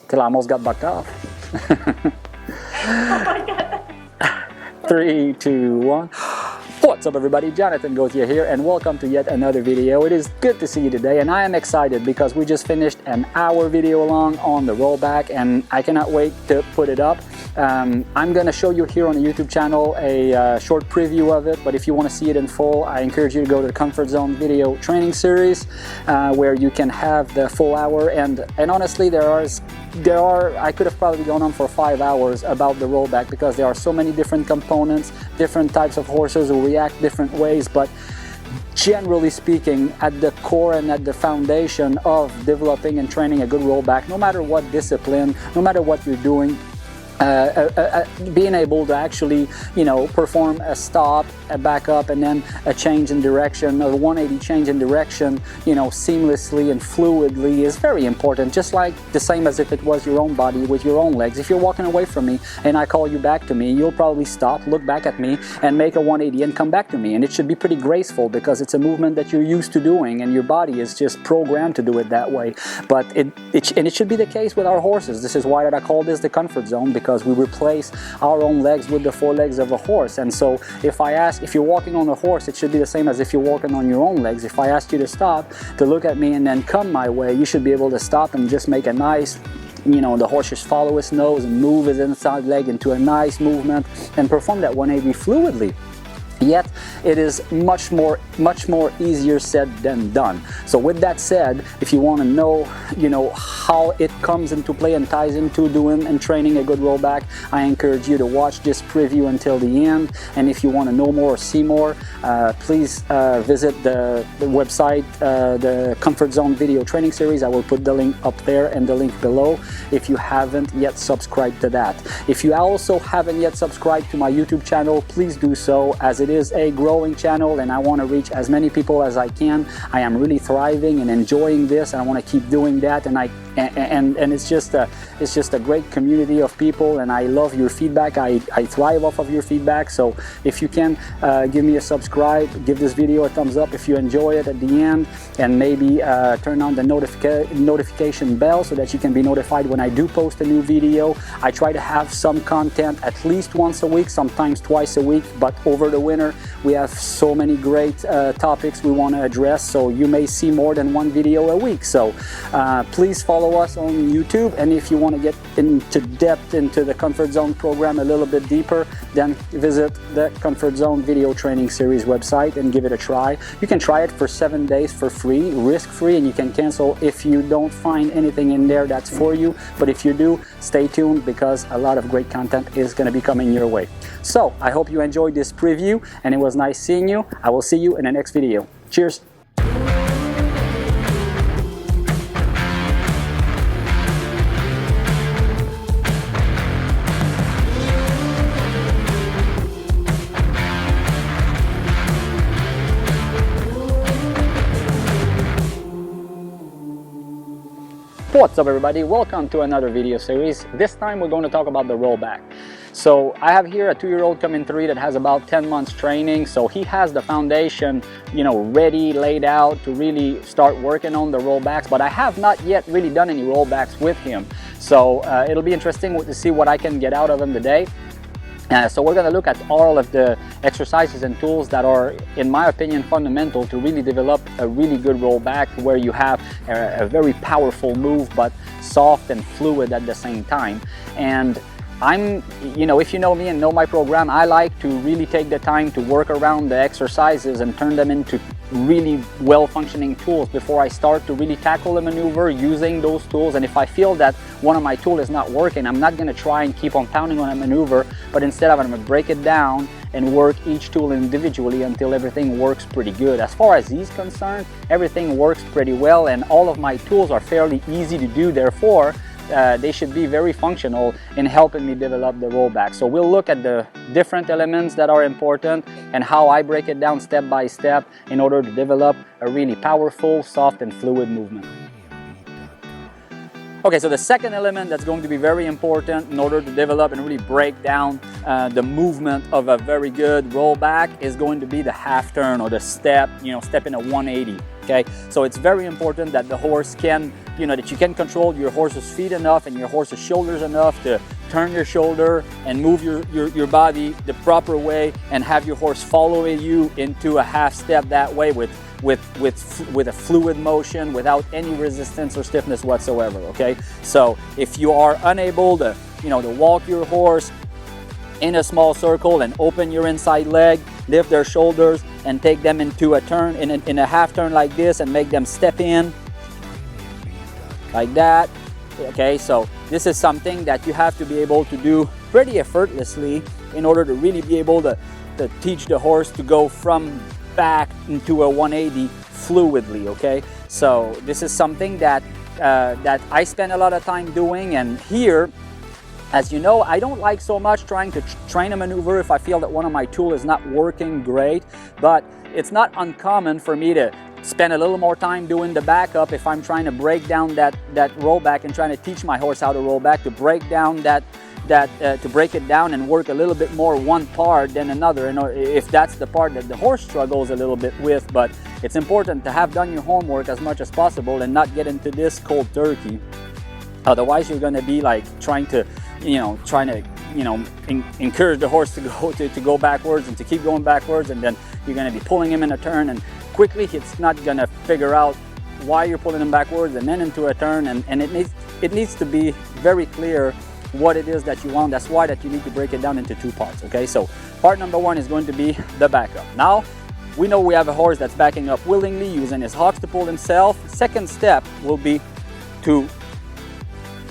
till I almost got bucked off. Oh my God. 3, 2, 1. What's up everybody, Jonathan Gauthier here and welcome to yet another video. It is good to see you today and I am excited because we just finished an hour video long on the rollback and I cannot wait to put it up. I'm going to show you here on the YouTube channel a short preview of it, but if you want to see it in full, I encourage you to go to the Comfort Zone video training series where you can have the full hour and honestly there are I could have probably gone on for 5 hours about the rollback because there are so many different components, different types of horses who react different ways, but generally speaking, at the core and at the foundation of developing and training a good rollback, no matter what discipline, no matter what you're doing, being able to actually, you know, perform a stop, a backup, and then a change in direction, a 180 change in direction, you know, seamlessly and fluidly is very important. Just like the same as if it was your own body with your own legs. If you're walking away from me and I call you back to me, you'll probably stop, look back at me, and make a 180 and come back to me. And it should be pretty graceful because it's a movement that you're used to doing, and your body is just programmed to do it that way. But it should be the case with our horses. This is why I call this the comfort zone, because we replace our own legs with the forelegs of a horse. And so if you're walking on a horse, it should be the same as if you're walking on your own legs. If I asked you to stop, to look at me and then come my way, you should be able to stop and just make a nice, you know, the horse should follow his nose and move his inside leg into a nice movement and perform that 180 fluidly. Yet it is much more easier said than done. So with that said, if you want to know, you know, how it comes into play and ties into doing and training a good rollback, I encourage you to watch this preview until the end. And if you want to know more or see more, please visit the website, the Comfort Zone video training series. I will put the link up there and the link below if you haven't yet subscribed to that. If you also haven't yet subscribed to my YouTube channel, please do so, as it is a growing channel and I want to reach as many people as I can. I am really thriving and enjoying this and I want to keep doing that, and it's just a great community of people and I love your feedback. I thrive off of your feedback. So if you can give me a subscribe, give this video a thumbs up if you enjoy it at the end, and maybe turn on the notification bell so that you can be notified when I do post a new video. I try to have some content at least once a week, sometimes twice a week, but over the winter we have so many great topics we want to address, so you may see more than one video a week. So please follow us on YouTube, and if you want to get into depth into the Comfort Zone program a little bit deeper, then visit the Comfort Zone video training series website and give it a try. You can try it for 7 days for free, risk-free, and you can cancel if you don't find anything in there that's for you. But if you do, stay tuned because a lot of great content is going to be coming your way. So I hope you enjoyed this preview and it was nice seeing you. I will see you in the next video. Cheers! What's up everybody, welcome to another video series. This time we're going to talk about the rollback. So I have here a 2-year-old coming 3 that has about 10 months training, so he has the foundation, you know, ready, laid out to really start working on the rollbacks, but I have not yet really done any rollbacks with him. So it'll be interesting to see what I can get out of him today. So we're going to look at all of the exercises and tools that are, in my opinion, fundamental to really develop a really good rollback where you have a very powerful move but soft and fluid at the same time. And you know, if you know me and know my program, I like to really take the time to work around the exercises and turn them into really well-functioning tools before I start to really tackle a maneuver using those tools. And if I feel that one of my tools is not working, I'm not going to try and keep on pounding on a maneuver, but instead I'm going to break it down and work each tool individually until everything works pretty good. As far as he's concerned, everything works pretty well and all of my tools are fairly easy to do, therefore they should be very functional in helping me develop the rollback. So we'll look at the different elements that are important and how I break it down step by step in order to develop a really powerful, soft and fluid movement. Okay, so the second element that's going to be very important in order to develop and really break down the movement of a very good rollback is going to be the half turn or the step, step in a 180. Okay, so it's very important that the horse can you know, that you can control your horse's feet enough and your horse's shoulders enough to turn your shoulder and move your body the proper way and have your horse following you into a half step that way with a fluid motion without any resistance or stiffness whatsoever, okay? So if you are unable to, you know, to walk your horse in a small circle and open your inside leg, lift their shoulders and take them into a turn, in a half turn like this, and make them step in like that, okay? So this is something that you have to be able to do pretty effortlessly in order to really be able to teach the horse to go from back into a 180 fluidly, okay? So this is something that that I spend a lot of time doing. And here, as you know, I don't like so much trying to train a maneuver if I feel that one of my tools is not working great, but it's not uncommon for me to spend a little more time doing the backup if I'm trying to break down that rollback and trying to teach my horse how to roll back, to break down to break it down and work a little bit more one part than another, and if that's the part that the horse struggles a little bit with. But it's important to have done your homework as much as possible and not get into this cold turkey. Otherwise you're going to be like trying to encourage the horse to go backwards and to keep going backwards, and then you're going to be pulling him in a turn, and quickly it's not going to figure out why you're pulling him backwards and then into a turn, and it needs to be very clear what it is that you want. That's why that you need to break it down into two parts, okay? So part number one is going to be the backup. Now we know we have a horse that's backing up willingly, using his hocks to pull himself. Second step will be to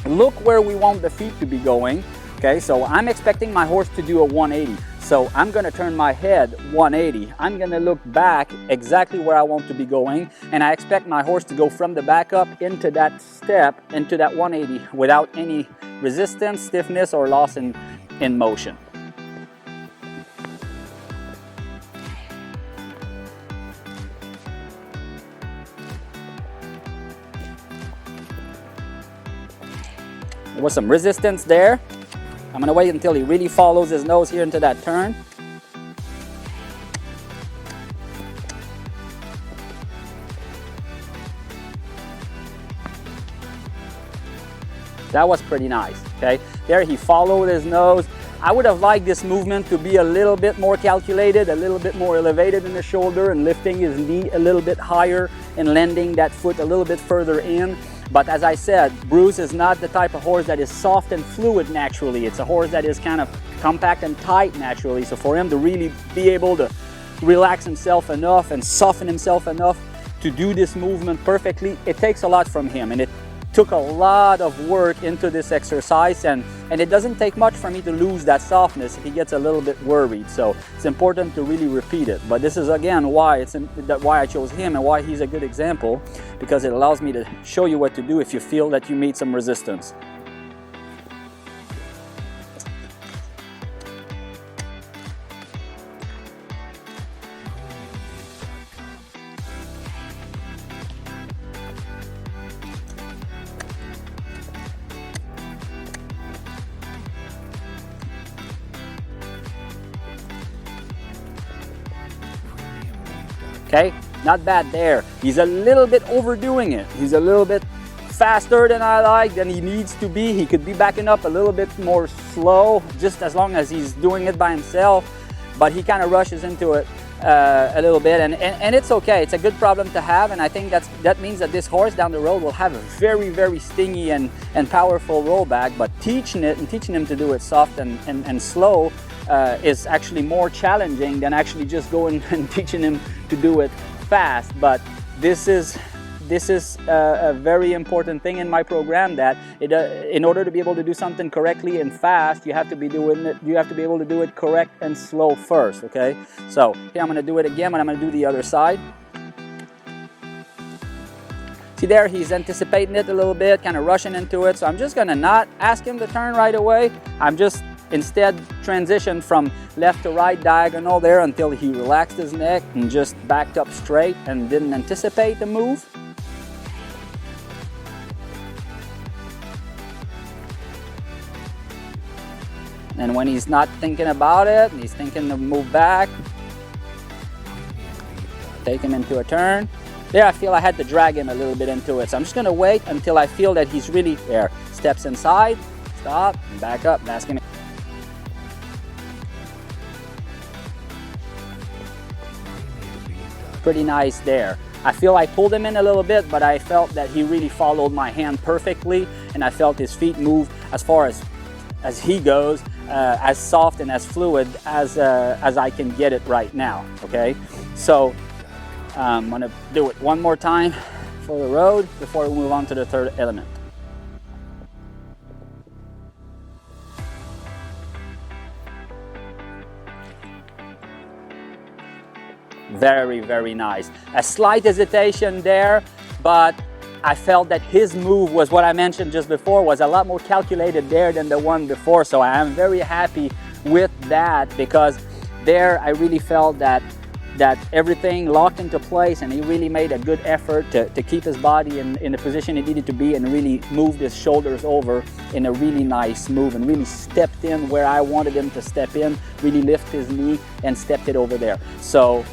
look where we want the feet to be going, okay? So I'm expecting my horse to do a 180, so I'm going to turn my head 180. I'm going to look back exactly where I want to be going, and I expect my horse to go from the backup into that step, into that 180, without any resistance, stiffness, or loss in motion. There was some resistance there. I'm going to wait until he really follows his nose here into that turn. That was pretty nice, okay? There he followed his nose. I would have liked this movement to be a little bit more calculated, a little bit more elevated in the shoulder, and lifting his knee a little bit higher and landing that foot a little bit further in. But as I said, Bruce is not the type of horse that is soft and fluid naturally. It's a horse that is kind of compact and tight naturally. So for him to really be able to relax himself enough and soften himself enough to do this movement perfectly, it takes a lot from him. And it took a lot of work into this exercise, and it doesn't take much for me to lose that softness if he gets a little bit worried. So it's important to really repeat it. But this is again why I chose him and why he's a good example, because it allows me to show you what to do if you feel that you meet some resistance. Okay, not bad there. He's a little bit overdoing it. He's a little bit faster than I like, than he needs to be. He could be backing up a little bit more slow, just as long as he's doing it by himself, but he kind of rushes into it a little bit, and it's okay. It's a good problem to have, and I think that means that this horse down the road will have a very, very stingy and powerful rollback, but teaching him to do it soft and slow is actually more challenging than actually just going and teaching him to do it fast. But this is a very important thing in my program, that in order to be able to do something correctly and fast, you have to be able to do it correct and slow first, okay? So here I'm going to do it again, but I'm going to do the other side. See there, he's anticipating it a little bit, kind of rushing into it, so I'm just going to not ask him to turn right away. I'm just instead transition from left to right diagonal there until he relaxed his neck and just backed up straight and didn't anticipate the move. And when he's not thinking about it, and he's thinking to move back, take him into a turn. There I feel I had to drag him a little bit into it. So I'm just gonna wait until I feel that he's really there. Steps inside, stop, and back up, ask him. Pretty nice there. I feel I pulled him in a little bit, but I felt that he really followed my hand perfectly, and I felt his feet move as far as he goes, as soft and as fluid as I can get it right now, okay? So I'm gonna do it one more time for the road before we move on to the third element. Very, very nice. A slight hesitation there, but I felt that his move was what I mentioned just before, was a lot more calculated there than the one before. So I am very happy with that, because there I really felt that everything locked into place, and he really made a good effort to keep his body in the position it needed to be, and really moved his shoulders over in a really nice move, and really stepped in where I wanted him to step in, really lift his knee and stepped it over there. So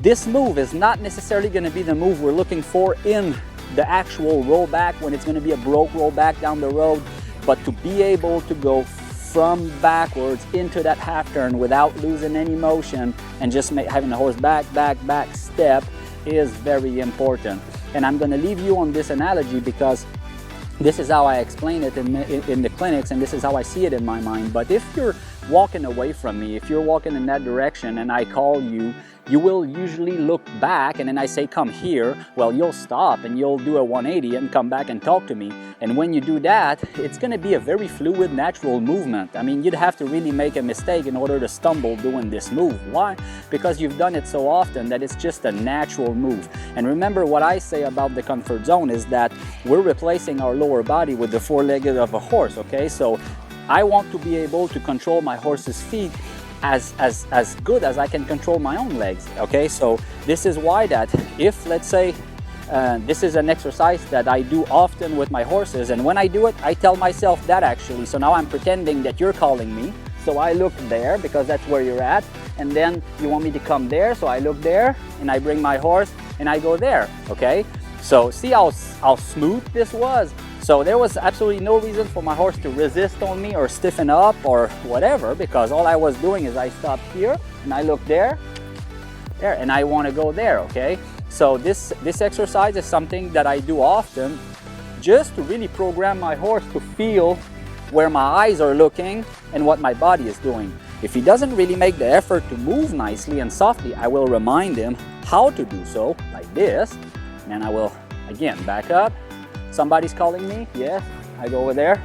this move is not necessarily going to be the move we're looking for in the actual rollback, when it's going to be a broke rollback down the road, but to be able to go from backwards into that half turn without losing any motion and just having the horse back step is very important. And I'm going to leave you on this analogy, because this is how I explain it in the clinics, and this is how I see it in my mind. But if you're walking away from me, if you're walking in that direction and I call you, you will usually look back, and then I say come here, well, you'll stop and you'll do a 180 and come back and talk to me. And when you do that, it's going to be a very fluid, natural movement. I mean, you'd have to really make a mistake in order to stumble doing this move. Why? Because you've done it so often that it's just a natural move. And remember, what I say about the comfort zone is that we're replacing our lower body with the four-legged of a horse, okay? So I want to be able to control my horse's feet as good as I can control my own legs, okay? So this is why that if, let's say, this is an exercise that I do often with my horses, and when I do it, I tell myself that actually. So now I'm pretending that you're calling me. So I look there because that's where you're at, and then you want me to come there, so I look there and I bring my horse and I go there, okay? So see how smooth this was? So there was absolutely no reason for my horse to resist on me or stiffen up or whatever, because all I was doing is I stopped here and I look there, and I want to go there, okay? So this exercise is something that I do often, just to really program my horse to feel where my eyes are looking and what my body is doing. If he doesn't really make the effort to move nicely and softly, I will remind him how to do so, like this, and then I will, again, back up. Somebody's calling me, yes, I go over there,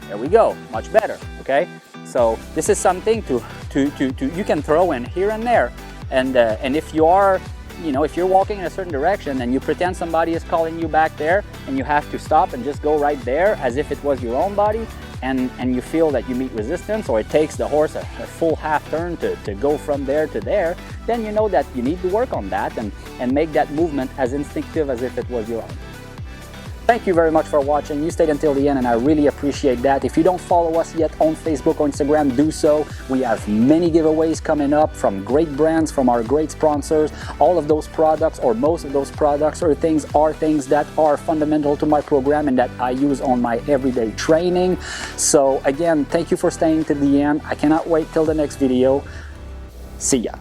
there we go, much better, okay? So this is something to you can throw in here and there, and if you are, you know, if you're walking in a certain direction and you pretend somebody is calling you back there, and you have to stop and just go right there as if it was your own body, and you feel that you meet resistance, or it takes the horse a full half turn to go from there to there, then you know that you need to work on that and make that movement as instinctive as if it was your own. Thank you very much for watching. You stayed until the end, and I really appreciate that. If you don't follow us yet on Facebook or Instagram, do so. We have many giveaways coming up from great brands, from our great sponsors. All of those products, or most of those products or things, are things that are fundamental to my program and that I use on my everyday training. So again, thank you for staying to the end. I cannot wait till the next video. See ya.